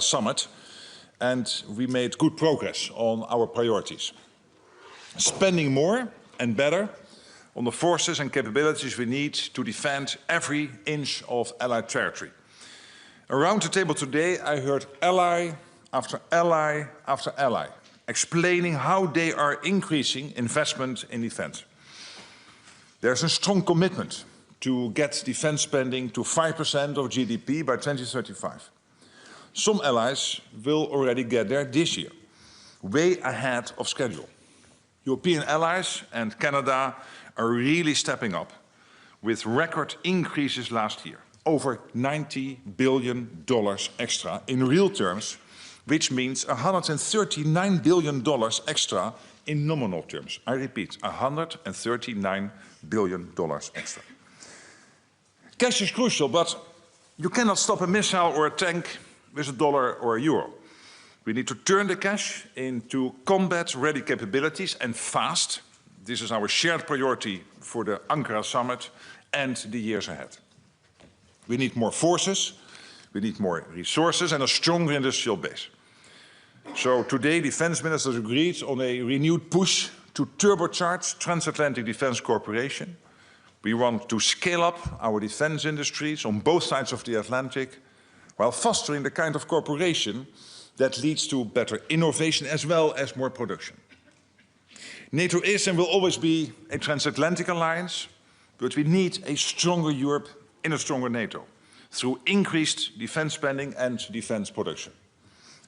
summit, and we made good progress on our priorities. Spending more and better on the forces and capabilities we need to defend every inch of Allied territory. Around the table today, I heard ally after ally after ally explaining how they are increasing investment in defense. There's a strong commitment to get defense spending to 5% of GDP by 2035. Some allies will already get there this year, way ahead of schedule. European allies and Canada are really stepping up with record increases last year, over $90 billion extra in real terms, which means $139 billion extra in nominal terms. I repeat, $139 billion extra. Cash is crucial, but you cannot stop a missile or a tank with a dollar or a euro. We need to turn the cash into combat-ready capabilities and fast. This is our shared priority for the Ankara summit and the years ahead. We need more forces, we need more resources and a stronger industrial base. So today, defense ministers agreed on a renewed push to turbocharge transatlantic defense cooperation. We want to scale up our defense industries on both sides of the Atlantic while fostering the kind of cooperation that leads to better innovation as well as more production. NATO is and will always be a transatlantic alliance, but we need a stronger Europe in a stronger NATO through increased defense spending and defense production.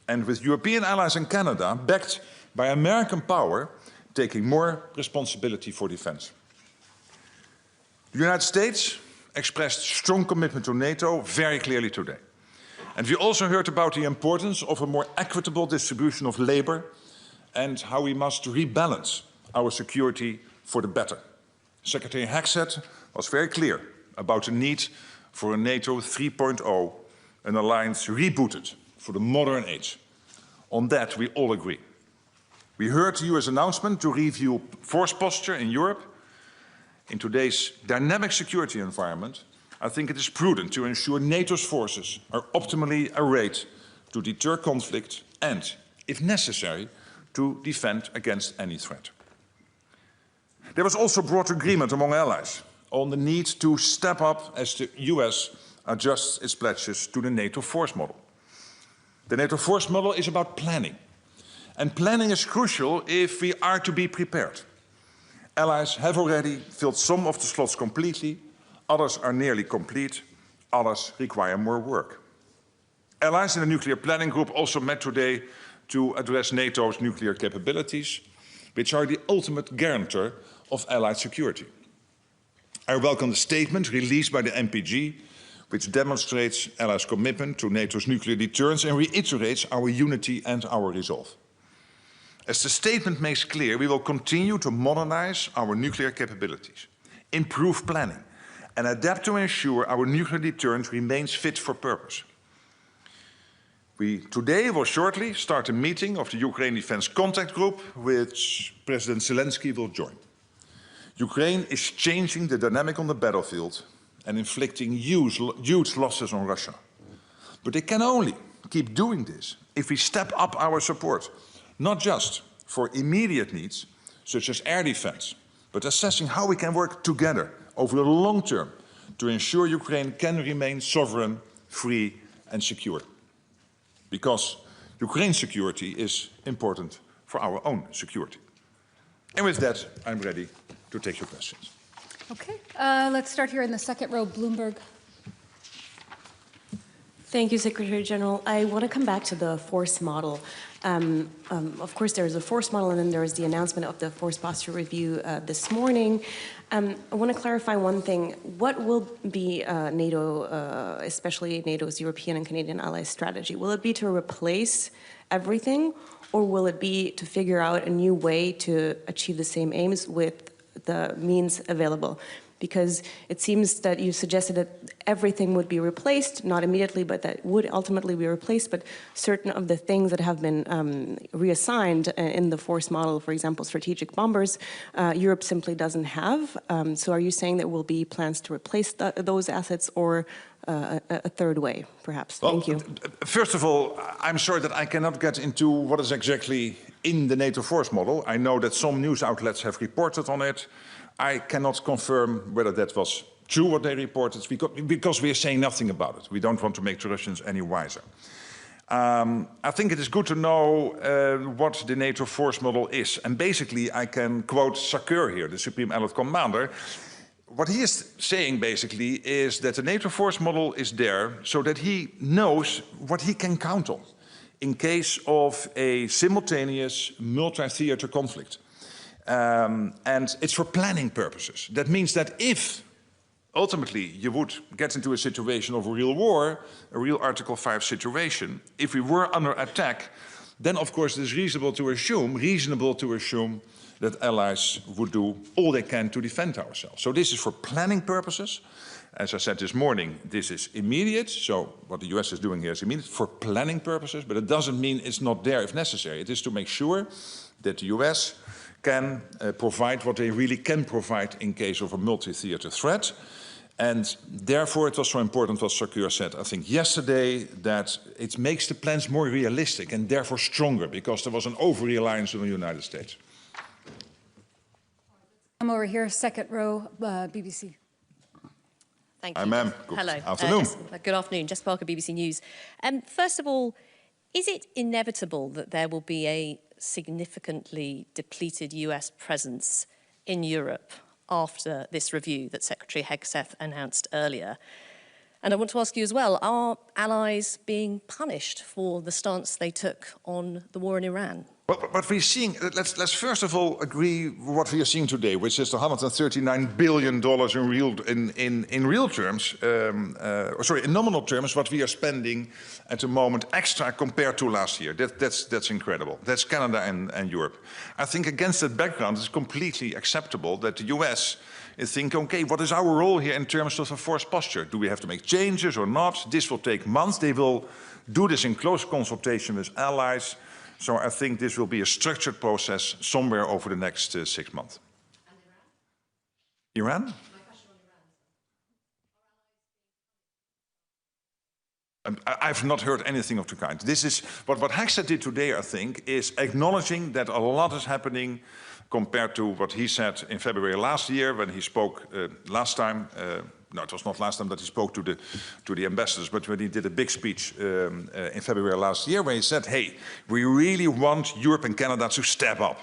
And with European allies and Canada, backed by American power, taking more responsibility for defense. The United States expressed strong commitment to NATO very clearly today. And we also heard about the importance of a more equitable distribution of labor and how we must rebalance our security for the better. Secretary Hexet was very clear about the need for a NATO 3.0, an alliance rebooted for the modern age. On that, we all agree. We heard the US announcement to review force posture in Europe. In today's dynamic security environment, I think it is prudent to ensure NATO's forces are optimally arrayed to deter conflict and, if necessary, to defend against any threat. There was also broad agreement among allies on the need to step up as the US adjusts its pledges to the NATO force model. The NATO force model is about planning, and planning is crucial if we are to be prepared. Allies have already filled some of the slots completely, others are nearly complete, others require more work. Allies in the nuclear planning group also met today to address NATO's nuclear capabilities, which are the ultimate guarantor of Allied security. I welcome the statement released by the MPG, which demonstrates Allies' commitment to NATO's nuclear deterrence and reiterates our unity and our resolve. As the statement makes clear, we will continue to modernize our nuclear capabilities, improve planning, and adapt to ensure our nuclear deterrence remains fit for purpose. We today will shortly start a meeting of the Ukraine Defense Contact Group, which President Zelensky will join. Ukraine is changing the dynamic on the battlefield and inflicting huge losses on Russia. But they can only keep doing this if we step up our support, not just for immediate needs, such as air defense, but assessing how we can work together over the long term to ensure Ukraine can remain sovereign, free, and secure. Because Ukraine's security is important for our own security. And with that, I'm ready to take your questions. Okay, let's start here in the second row, Bloomberg. Thank you, Secretary General. I want to come back to the force model. Of course, there is a force model, and then there is the announcement of the force posture review this morning. I want to clarify one thing. What will be NATO, especially NATO's European and Canadian allies' strategy? Will it be to replace everything, or will it be to figure out a new way to achieve the same aims with the means available? Because it seems that you suggested that everything would be replaced, not immediately, but that would ultimately be replaced, but certain of the things that have been reassigned in the force model, for example, strategic bombers, Europe simply doesn't have. So are you saying there will be plans to replace those assets, or a third way, perhaps? Well, Thank you. First of all, I'm sorry that I cannot get into what is exactly in the NATO force model. I know that some news outlets have reported on it. I cannot confirm whether that was true what they reported, because we are saying nothing about it. We don't want to make the Russians any wiser. I think it is good to know what the NATO force model is. And basically, I can quote Sakur here, the Supreme Allied Commander. What he is saying, basically, is that the NATO force model is there so that he knows what he can count on in case of a simultaneous multi-theater conflict. And it's for planning purposes. That means that if ultimately you would get into a situation of a real war, a real Article 5 situation, if we were under attack, then of course it is reasonable to assume that allies would do all they can to defend ourselves. So this is for planning purposes. As I said this morning, this is immediate. So what the US is doing here is immediate for planning purposes, but it doesn't mean it's not there if necessary. It is to make sure that the US can provide what they really can provide in case of a multi-theater threat. And therefore it was so important what Sakur said, I think yesterday, that it makes the plans more realistic and therefore stronger, because there was an over-reliance on the United States. I'm over here, second row, BBC. Thank you. Hi, ma'am. Hello. Afternoon. Good afternoon. Jess Parker, BBC News. First of all, is it inevitable that there will be a significantly depleted US presence in Europe after this review that Secretary Hegseth announced earlier? And I want to ask you as well, are allies being punished for the stance they took on the war in Iran? Well, what we're seeing, let's first of all agree what we are seeing today, which is the $139 billion in real terms, in nominal terms, what we are spending at the moment extra compared to last year. That's incredible. That's Canada and Europe. I think against that background, it's completely acceptable that the US is thinking, okay, what is our role here in terms of a force posture? Do we have to make changes or not? This will take months. They will do this in close consultation with allies. So I think this will be a structured process somewhere over the next 6 months. And Iran? Iran? My question on Iran. I've not heard anything of the kind. This is what Hegseth did today, I think, is acknowledging that a lot is happening compared to what he said in February last year when he spoke last time. No, it was not last time that he spoke to the ambassadors, but when he did a big speech in February last year, where he said, hey, we really want Europe and Canada to step up.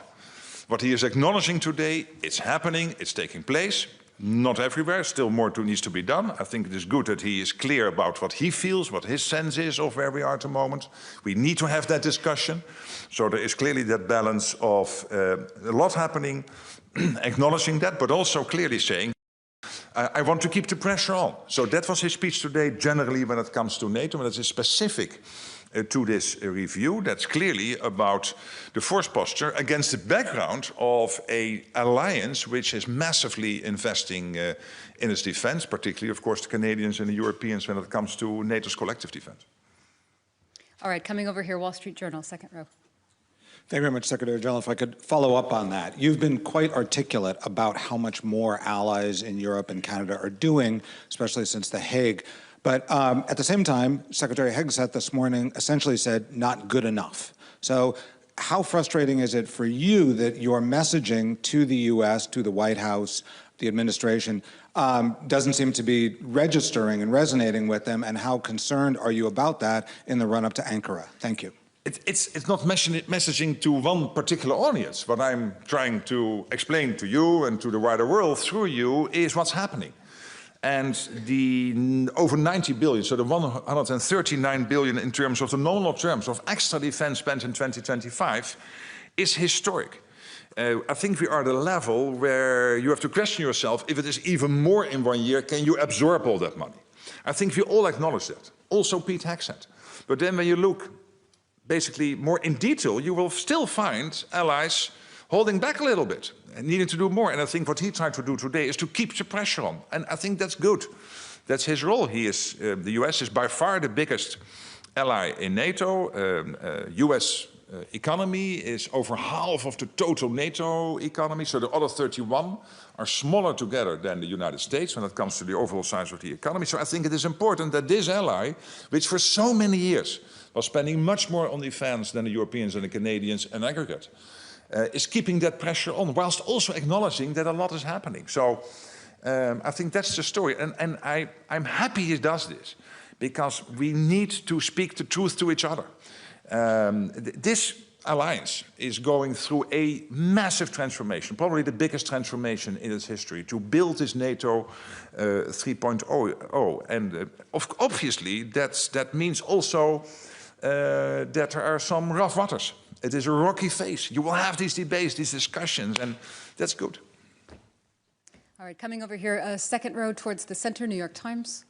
What he is acknowledging today, it's happening, it's taking place, not everywhere, still more needs to be done. I think it is good that he is clear about what he feels, what his sense is of where we are at the moment. We need to have that discussion. So there is clearly that balance of a lot happening, acknowledging that, but also clearly saying, I want to keep the pressure on. So that was his speech today, generally when it comes to NATO, and that is specific to this review. That's clearly about the force posture against the background of an alliance which is massively investing in its defense, particularly, of course, the Canadians and the Europeans when it comes to NATO's collective defense. All right, coming over here, Wall Street Journal, second row. Thank you very much, Secretary General. If I could follow up on that. You've been quite articulate about how much more allies in Europe and Canada are doing, especially since The Hague. But at the same time, Secretary Hegseth this morning essentially said, not good enough. So how frustrating is it for you that your messaging to the U.S., to the White House, the administration, doesn't seem to be registering and resonating with them, and how concerned are you about that in the run-up to Ankara? Thank you. It's not messaging to one particular audience. What I'm trying to explain to you and to the wider world through you is what's happening. And the over 90 billion, so the 139 billion in terms of the nominal terms of extra defense spent in 2025 is historic. I think we are at a level where you have to question yourself, if it is even more in 1 year, can you absorb all that money? I think we all acknowledge that. Also Pete Hegseth. But then when you look basically more in detail, you will still find allies holding back a little bit and needing to do more. And I think what he tried to do today is to keep the pressure on. And I think that's good. That's his role. The US is by far the biggest ally in NATO. US economy is over half of the total NATO economy, so the other 31 are smaller together than the United States when it comes to the overall size of the economy. So I think it is important that this ally, which for so many years was spending much more on defense than the Europeans and the Canadians in aggregate, is keeping that pressure on, whilst also acknowledging that a lot is happening. So I think that's the story. And I'm happy he does this, because we need to speak the truth to each other. This alliance is going through a massive transformation, probably the biggest transformation in its history, to build this NATO 3.0. And obviously, that means also that there are some rough waters. It is a rocky phase. You will have these debates, these discussions, and that's good. All right, coming over here, second row towards the center, New York Times.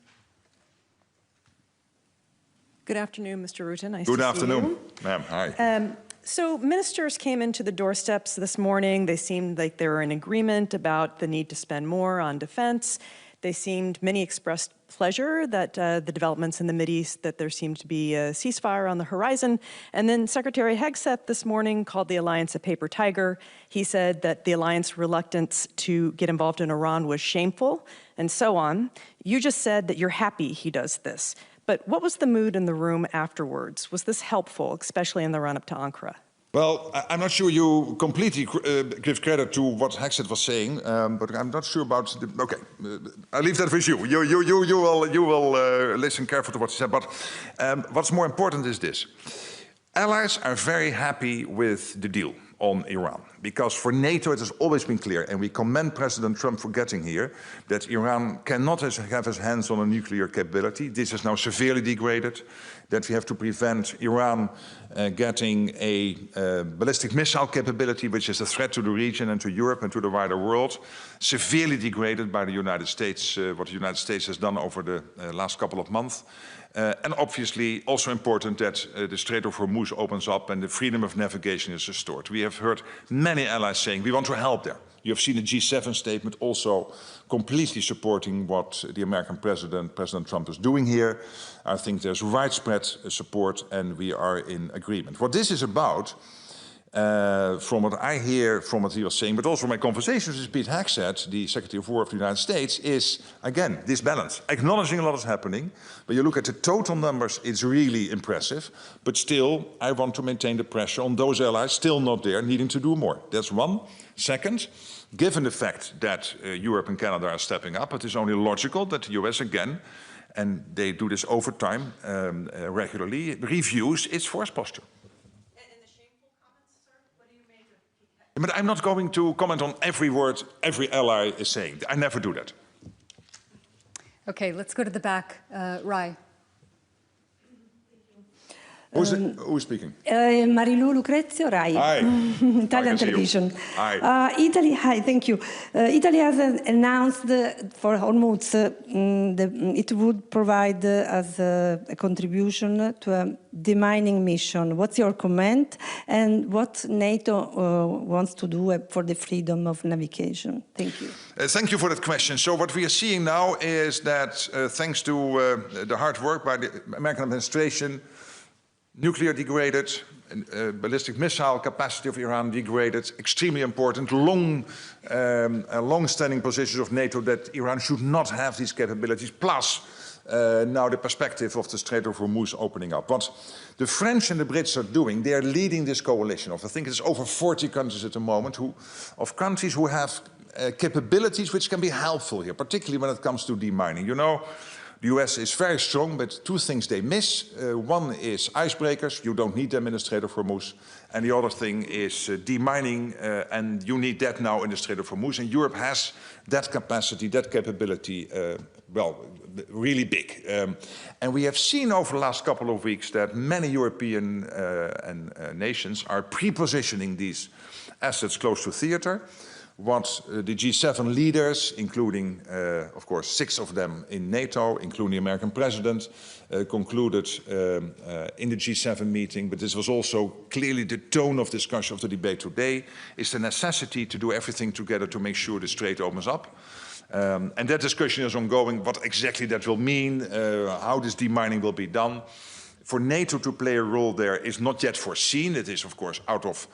Good afternoon, Mr. Rutте. Nice Good to afternoon, see you. ma'am. Hi. So ministers came into the doorsteps this morning. They seemed like they were in agreement about the need to spend more on defense. Many expressed pleasure that the developments in the Mideast, that there seemed to be a ceasefire on the horizon. And then Secretary Hegseth this morning called the alliance a paper tiger. He said that the alliance's reluctance to get involved in Iran was shameful, and so on. You just said that you're happy he does this. But what was the mood in the room afterwards? Was this helpful, especially in the run-up to Ankara? Well, I'm not sure you completely give credit to what Hegseth was saying, but I'm not sure about the... Okay, I'll leave that with you. You will listen carefully to what he said. But what's more important is this. Allies are very happy with the deal on Iran, because for NATO it has always been clear, and we commend President Trump for getting here, that Iran cannot have his hands on a nuclear capability. This is now severely degraded, that we have to prevent Iran getting a ballistic missile capability, which is a threat to the region and to Europe and to the wider world, severely degraded by the United States, what the United States has done over the last couple of months. And obviously also important that the Strait of Hormuz opens up and the freedom of navigation is restored. We have heard many allies saying we want to help there. You have seen the G7 statement also completely supporting what the American President Trump, is doing here. I think there's widespread support and we are in agreement. What this is about, from what I hear, from what he was saying, but also from my conversations with Pete Hegseth, the Secretary of War of the United States, is, again, this balance. Acknowledging a lot is happening, but you look at the total numbers, it's really impressive. But still, I want to maintain the pressure on those allies still not there, needing to do more. That's one. Second, given the fact that Europe and Canada are stepping up, it is only logical that the US again, and they do this over time, regularly, reviews its force posture. But I'm not going to comment on every word every ally is saying. I never do that. Okay, let's go to the back. Rai. Who's speaking? Marilu Lucrezio, Rai. Hi. Italian television. Hi. Italy, hi, thank you. Italy has announced for Hormuz it would provide as a contribution to a demining mission. What's your comment and what NATO wants to do for the freedom of navigation? Thank you. Thank you for that question. So what we are seeing now is that thanks to the hard work by the American administration, nuclear degraded, ballistic missile capacity of Iran degraded, extremely important, long-standing positions of NATO that Iran should not have these capabilities, plus now the perspective of the Strait of Hormuz opening up. What the French and the Brits are doing, they are leading this coalition of, I think it's over 40 countries at the moment, of countries who have capabilities which can be helpful here, particularly when it comes to demining. You know, the US is very strong, but two things they miss. One is icebreakers. You don't need them in the Strait of Hormuz. And the other thing is demining, and you need that now in the Strait of Hormuz. And Europe has that capacity, that capability, well, really big. And we have seen over the last couple of weeks that many European nations are pre-positioning these assets close to theater. What the G7 leaders, including, of course, 6 of them in NATO, including the American president, concluded in the G7 meeting, but this was also clearly the tone of discussion of the debate today, is the necessity to do everything together to make sure the Strait opens up. And that discussion is ongoing, what exactly that will mean, how this demining will be done. for NATO to play a role there is not yet foreseen. It is, of course, out of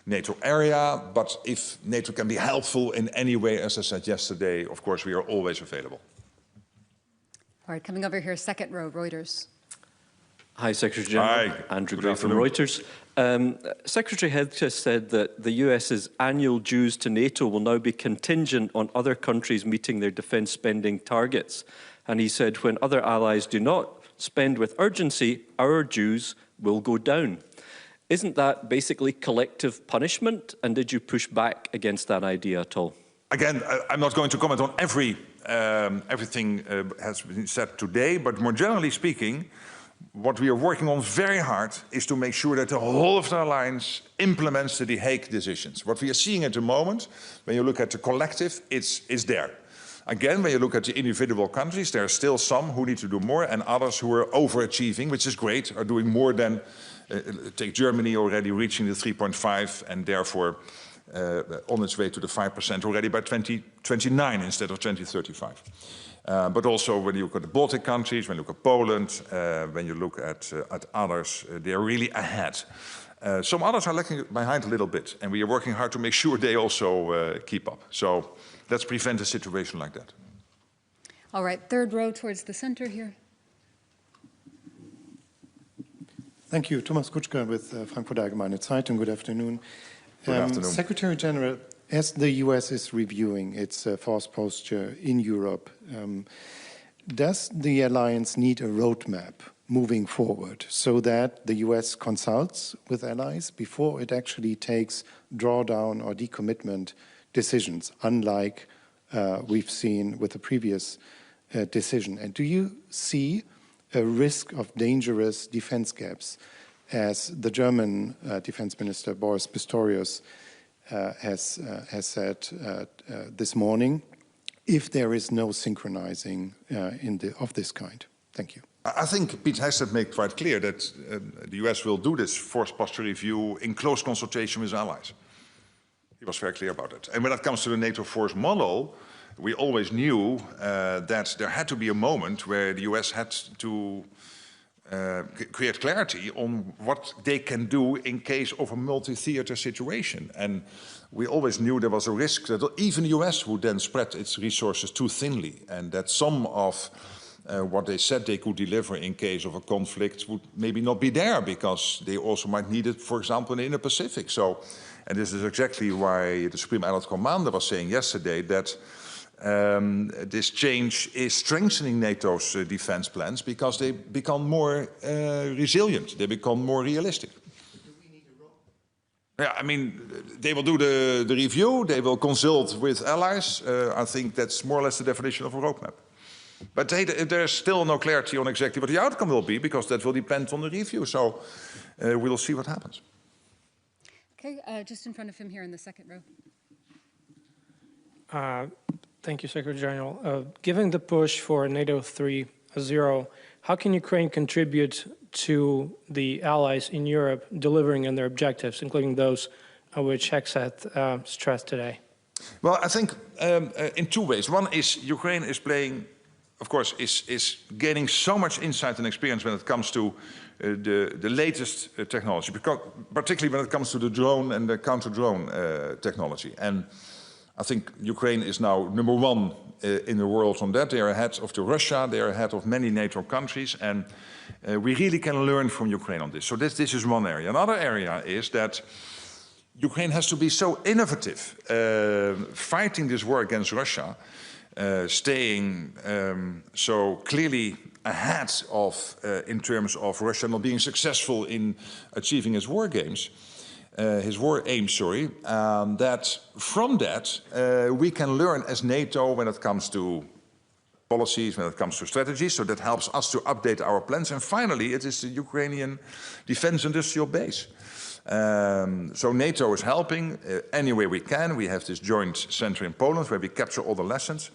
NATO area, but if NATO can be helpful in any way, as I said yesterday, of course, we are always available. All right, coming over here, second row, Reuters. Hi, Secretary General. Hi. Andrew Good Gray from afternoon. Reuters. Secretary Head just said that the US's annual dues to NATO will now be contingent on other countries meeting their defence spending targets. And he said when other allies do not spend with urgency, our dues will go down. Isn't that basically collective punishment? And did you push back against that idea at all? Again, I'm not going to comment on everything has been said today, but more generally speaking, what we are working on very hard is to make sure that the whole of the alliance implements the Hague decisions. What we are seeing at the moment, when you look at the collective, it's there. Again, when you look at the individual countries, there are still some who need to do more and others who are overachieving, which is great, are doing more than, take Germany already reaching the 3.5 and therefore on its way to the 5% already by 2029 instead of 2035. But also when you look at the Baltic countries, when you look at Poland, when you look at others, they are really ahead. Some others are lagging behind a little bit, and we are working hard to make sure they also keep up. So let's prevent a situation like that. All right, third row towards the center here. Thank you. Thomas Kutschka with Frankfurter Allgemeine Zeitung. Good afternoon. Good afternoon. Secretary General, as the US is reviewing its force posture in Europe, does the alliance need a roadmap moving forward so that the US consults with allies before it actually takes drawdown or decommitment decisions, unlike we've seen with the previous decision? And do you see a risk of dangerous defense gaps, as the German Defense Minister Boris Pistorius has said this morning, if there is no synchronizing of this kind? Thank you. I think Pete Hegseth made quite clear that the US will do this force posture review in close consultation with allies. He was very clear about it. And when it comes to the NATO force model, we always knew that there had to be a moment where the US had to create clarity on what they can do in case of a multi-theater situation. And we always knew there was a risk that even the US would then spread its resources too thinly, and that some of what they said they could deliver in case of a conflict would maybe not be there because they also might need it, for example, in the Indo-Pacific. So, and this is exactly why the Supreme Allied Commander was saying yesterday that this change is strengthening NATO's defense plans because they become more resilient, they become more realistic. Yeah, I mean, they will do the review, they will consult with allies. I think that's more or less the definition of a roadmap. But there's still no clarity on exactly what the outcome will be because that will depend on the review. So we'll see what happens. Okay, just in front of him here in the second row. Thank you, Secretary General. Given the push for NATO 3.0, how can Ukraine contribute to the allies in Europe delivering on their objectives, including those which Hegseth stressed today? Well, I think in two ways. One is Ukraine is playing, of course, is gaining so much insight and experience when it comes to the latest technology, because, particularly when it comes to the drone and the counter-drone technology. And I think Ukraine is now #1 in the world on that. They are ahead of Russia, they are ahead of many NATO countries, and we really can learn from Ukraine on this. So this is one area. Another area is that Ukraine has to be so innovative, fighting this war against Russia, staying so clearly ahead of, in terms of Russia not being successful in achieving his war aims, that from that we can learn as NATO when it comes to policies, when it comes to strategies, so that helps us to update our plans. And finally, it is the Ukrainian defense industrial base. So NATO is helping any way we can. We have this joint center in Poland where we capture all the lessons.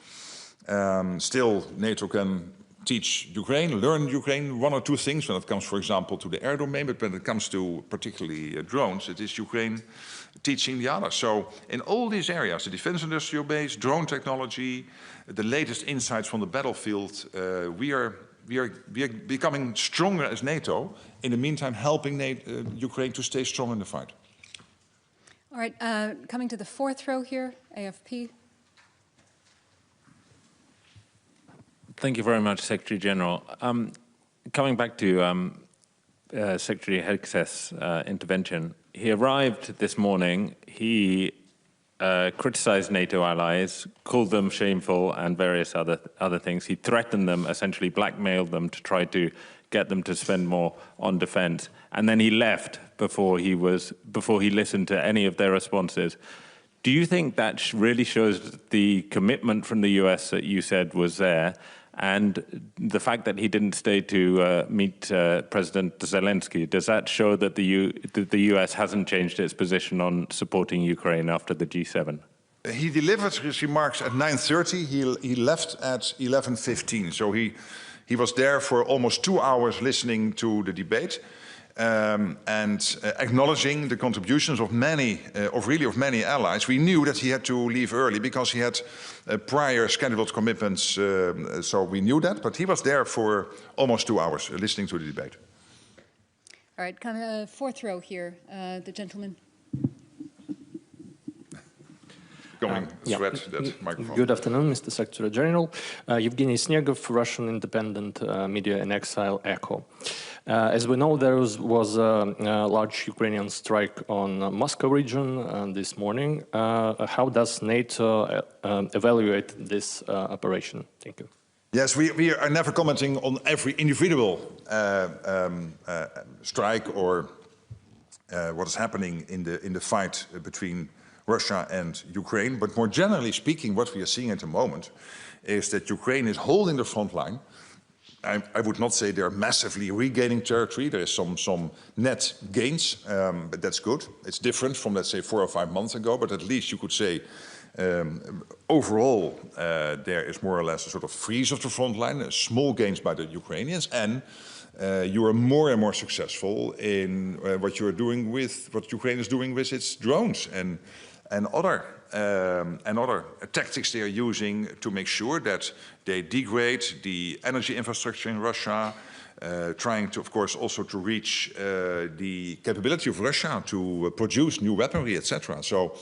Still, NATO can teach Ukraine, learn Ukraine one or two things when it comes, for example, to the air domain, but when it comes to particularly drones, it is Ukraine teaching the others. So in all these areas, the defense industrial base, drone technology, the latest insights from the battlefield, we are we are becoming stronger as NATO, in the meantime helping Ukraine to stay strong in the fight. All right, coming to the fourth row here, AFP. Thank you very much, Secretary General. Coming back to Secretary Hegseth's intervention, he arrived this morning, he criticized NATO allies, called them shameful and various other things. He threatened them, essentially blackmailed them to try to get them to spend more on defense. And then he left before he listened to any of their responses. Do you think that really shows the commitment from the US that you said was there? And the fact that he didn't stay to meet President Zelensky, does that show that the US hasn't changed its position on supporting Ukraine after the G7? He delivered his remarks at 9:30. He left at 11:15. So he was there for almost 2 hours listening to the debate and acknowledging the contributions of many allies. We knew that he had to leave early because he had prior scheduled commitments, so we knew that. But he was there for almost 2 hours listening to the debate. All right, fourth row here, the gentleman. Good afternoon, Mr. Secretary General. Evgeny Snegov, Russian independent media in exile, ECHO. As we know, there was a large Ukrainian strike on Moscow region this morning. How does NATO evaluate this operation? Thank you. Yes, we are never commenting on every individual strike or what is happening in the fight between Russia and Ukraine. But more generally speaking, what we are seeing at the moment is that Ukraine is holding the front line. I would not say they're massively regaining territory. There is some net gains, but that's good. It's different from, let's say, 4 or 5 months ago, but at least you could say overall there is more or less a sort of freeze of the front line, small gains by the Ukrainians, and you are more and more successful in what Ukraine is doing with its drones and other tactics they are using to make sure that they degrade the energy infrastructure in Russia, trying to, of course, also to reach the capability of Russia to produce new weaponry, etc. So,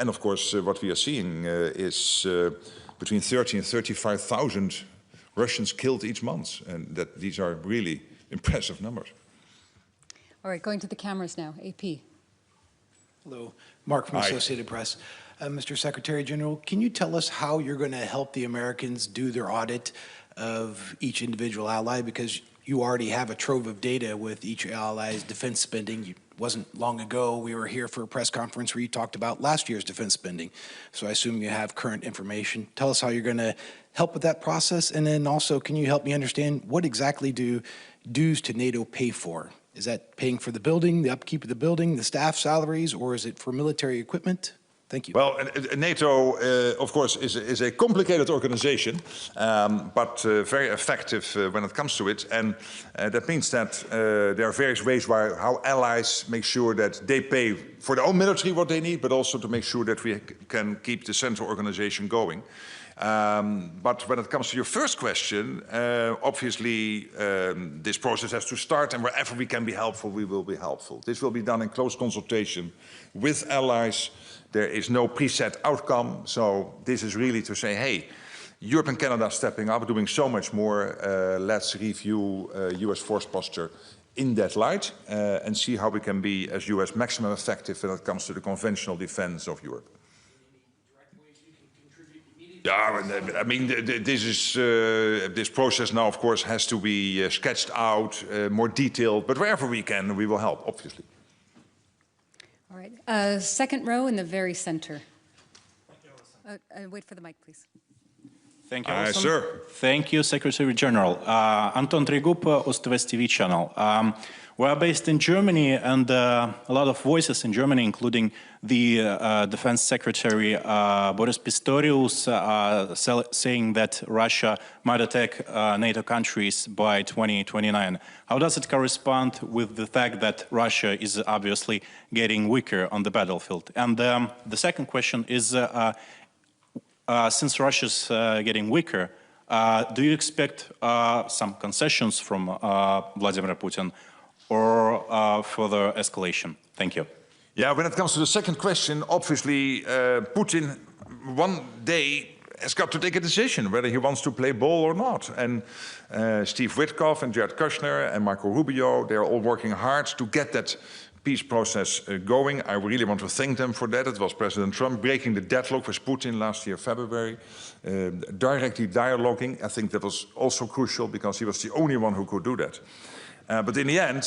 and of course, what we are seeing is between 30 and 35,000 Russians killed each month, and that these are really impressive numbers. All right, going to the cameras now, AP. Hello, Mark from Associated Press. Mr. Secretary General, can you tell us how you're going to help the Americans do their audit of each individual ally? Because you already have a trove of data with each ally's defense spending. It wasn't long ago we were here for a press conference where you talked about last year's defense spending. So I assume you have current information. Tell us how you're going to help with that process. And then also, can you help me understand what exactly do dues to NATO pay for? Is that paying for the building, the upkeep of the building, the staff salaries, or is it for military equipment? Thank you. Well, NATO, of course, is a complicated organization, but very effective when it comes to it. And that means that there are various ways how allies make sure that they pay for their own military what they need, but also to make sure that we can keep the central organization going. But when it comes to your first question, obviously this process has to start, and wherever we can be helpful, we will be helpful. This will be done in close consultation with allies. There is no preset outcome, so this is really to say, hey, Europe and Canada stepping up, doing so much more. Let's review US force posture in that light and see how we can be, as US, maximum effective when it comes to the conventional defense of Europe. Yeah, I mean, this process now, of course, has to be sketched out, more detailed, but wherever we can, we will help, obviously. All right, second row in the very center. Wait for the mic, please. Thank you, Alison. Sir. Thank you, Secretary General. Anton Trigup, Ost-West TV channel. We are based in Germany, and a lot of voices in Germany, including the Defense Secretary Boris Pistorius, saying that Russia might attack NATO countries by 2029. How does it correspond with the fact that Russia is obviously getting weaker on the battlefield? And the second question is, since Russia's getting weaker, Do you expect some concessions from Vladimir Putin or further escalation? Thank you. Yeah, when it comes to the second question, obviously Putin one day has got to take a decision whether he wants to play ball or not. And Steve Witkoff and Jared Kushner and Marco Rubio, they're all working hard to get that peace process going. I really want to thank them for that. It was President Trump breaking the deadlock with Putin last year, February, directly dialoguing. I think that was also crucial because he was the only one who could do that. But in the end,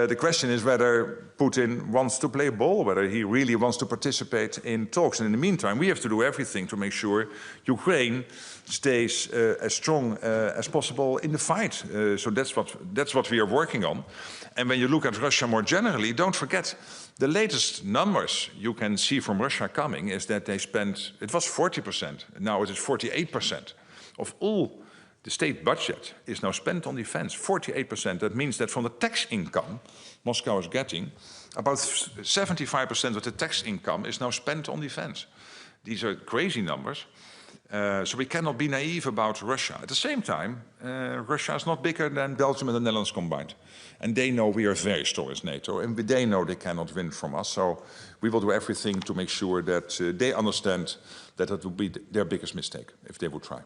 the question is whether Putin wants to play ball, whether he really wants to participate in talks. And in the meantime, we have to do everything to make sure Ukraine stays as strong as possible in the fight. So that's what we are working on. And when you look at Russia more generally, don't forget the latest numbers you can see from Russia coming is that they spent, it was 40%, now it is 48% of all the state budget is now spent on defense, 48%. That means that from the tax income Moscow is getting, about 75% of the tax income is now spent on defense. These are crazy numbers. So we cannot be naive about Russia. At the same time, Russia is not bigger than Belgium and the Netherlands combined. And they know we are very strong as NATO, and they know they cannot win from us. So we will do everything to make sure that they understand that it would be their biggest mistake if they would try.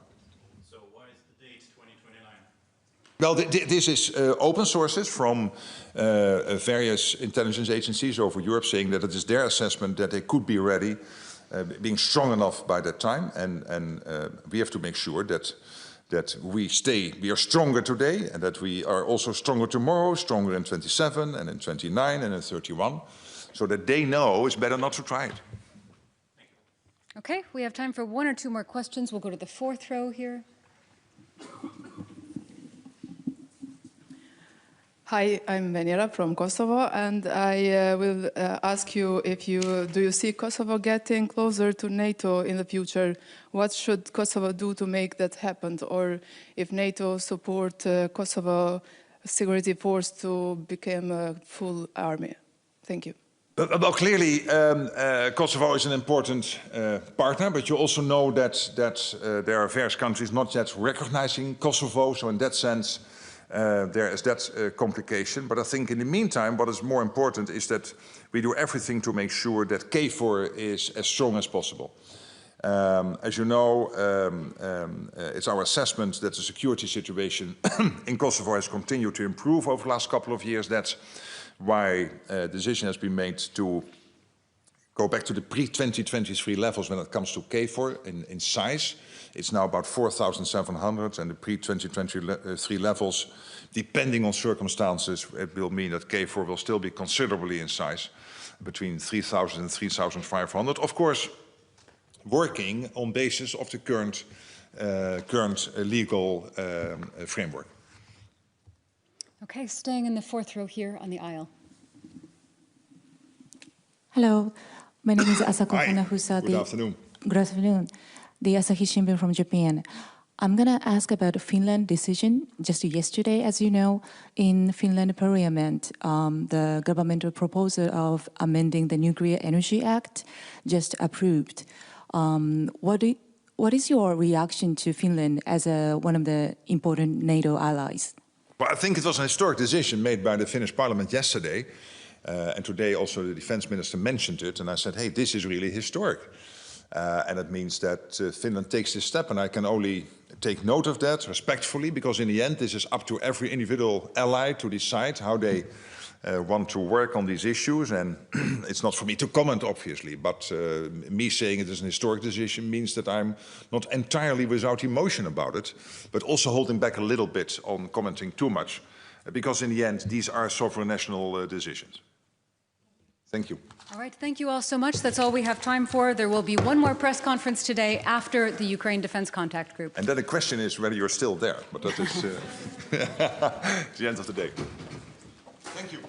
Well, this is open sources from various intelligence agencies over Europe saying that it is their assessment that they could be ready, being strong enough by that time. And we have to make sure that we are stronger today and that we are also stronger tomorrow, stronger in 27 and in 29 and in 31, so that they know it's better not to try it. Okay, we have time for one or two more questions. We'll go to the fourth row here. Hi, I'm Venera from Kosovo, and I will ask you if do you see Kosovo getting closer to NATO in the future? What should Kosovo do to make that happen? Or if NATO support Kosovo security force to become a full army? Thank you. Well, clearly, Kosovo is an important partner, but you also know that there are various countries not yet recognizing Kosovo. So in that sense, there is that complication. But I think in the meantime, what is more important is that we do everything to make sure that KFOR is as strong as possible. As you know, it's our assessment that the security situation in Kosovo has continued to improve over the last couple of years. That's why a decision has been made to go back to the pre-2023 levels when it comes to KFOR in size. It's now about 4,700, and the pre-2023 levels, depending on circumstances, it will mean that KFOR will still be considerably in size, between 3,000 and 3,500. Of course, working on basis of the current legal framework. Okay, staying in the fourth row here on the aisle. Hello, my name is Asako Hanafusa. Good afternoon. Good afternoon. The Asahi Shimbun from Japan. I'm going to ask about the Finland decision. Just yesterday, as you know, in Finland Parliament, the governmental proposal of amending the Nuclear Energy Act just approved. What is your reaction to Finland as one of the important NATO allies? Well, I think it was an historic decision made by the Finnish Parliament yesterday. And today also the defense minister mentioned it. And I said, hey, this is really historic. And it means that Finland takes this step, and I can only take note of that respectfully, because in the end this is up to every individual ally to decide how they want to work on these issues. And it's not for me to comment, obviously, but me saying it is an historic decision means that I'm not entirely without emotion about it, but also holding back a little bit on commenting too much, because in the end these are sovereign national decisions. Thank you. All right, thank you all so much. That's all we have time for. There will be one more press conference today after the Ukraine Defense Contact Group. And then the question is whether you're still there, but that is the end of the day. Thank you.